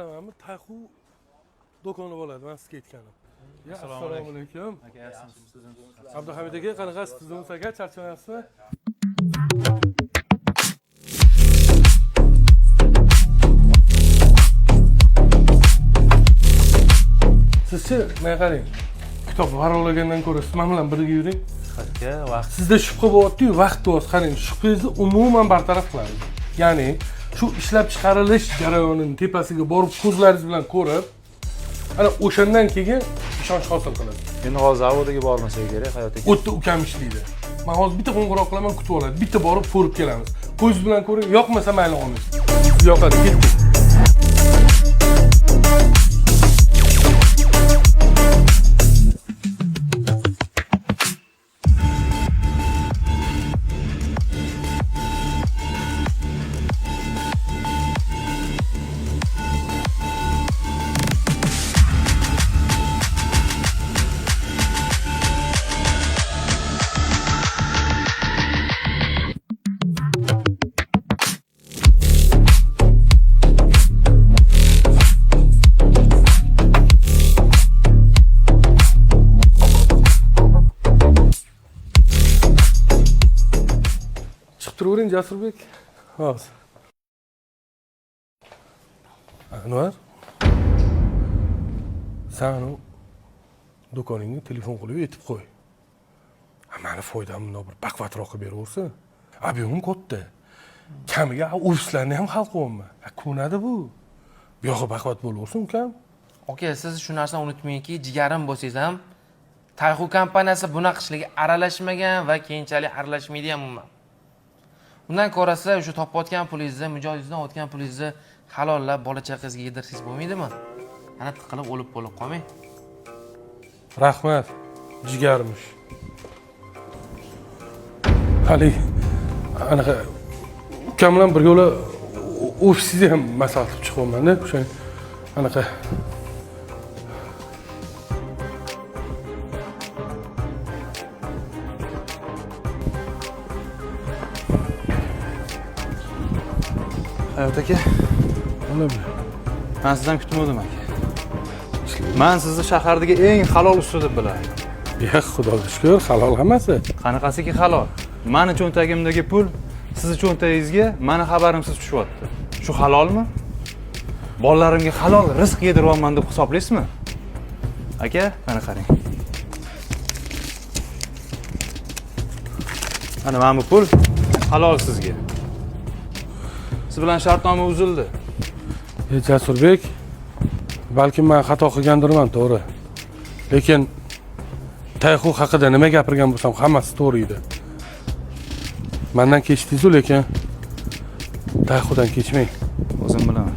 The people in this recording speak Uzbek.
Mana Tayxu do'koni bo'ladi, men sizga aytganim. Assalomu alaykum. Abduhamid aka, qanaqasiz? Tuzimiz aka, charchamayapsizmi? Sizchi, men qarang. Kitob varolagandan ko'ra siz men bilan birga yuring. Aka, vaqt. Sizda shubha bo'lyapti-yu, vaqt bo'lyapti. Qarang, shubhangizni umuman bartaraf qiladi. Ya'ni shu ishlab chiqarilish jarayonining tepasiga borib ko'zlaringiz bilan ko'rib, ana o'shandan keyin ishonch hosil qilasiz. Endi hozir zavodiga bormasak kerak, hayotiga. O'tda ukam ishlaydi. Men hozir bitta qo'ng'iroq qilaman, kutib oladi. Bitta borib ko'rib kelamiz. Ko'zingiz bilan ko'ring, yoqmasa mayli olmaysiz. Yoqadi, ketdik. Turavering Jasurbek. Hozir. Anvar. Sen o do'koningga telefon qilib aytib qo'y. Meni foydam bundan bir baqvatroq qilib beraversin. Ob'yemim katta. Kamiga ofislarni ham hal qilyapman. Ko'nadi bu. Bu yo'q baqvat bo'laversin ukam. Aka, siz shu narsani unutmangki, jigarim bo'lsangiz ham Tayxu kompaniyasi bunaqa ishlarga aralashmagan va keyinchalik aralashmaydi ham umuman. Bundan ko'rasa, o'sha topayotgan pulingizni, mijozingizdan o'tgan pulingizni halollab bola chaqangizga yedirsangiz bo'lmaydimi? Ana tiqilib o'lib bo'lib qolmang. Rahmat. Jigarmish. Hali anaqa ukam bilan birga ofisingizga ham maslahat qilib chiqyapman-da, o'sha anaqa Hayot aka, nima? men sizdan kutmadim aka. Men sizni shahardagi eng halol usta deb bilaman. Ya xudoga shukr, halol hammasi. Qanaqasiki halol? Meni cho'ntagimdagi pul sizni cho'ntagingizga meni xabarimsiz tushyapti. Shu halolmi? Bolalarimga halol rizq yediryapman deb hisoblaysizmi? Aka, mana qarang. Ana mana bu pul halol sizga. Siz bilan shartnoma uzildi. Jasurbek, balki men xato qilgandirman, to'g'ri. Lekin Tayxu haqida nima gapirgan bo'lsam, hammasi to'g'ri edi. Mendan kechdingiz-ku, lekin Tayxudan kechmang. O'zim bilaman.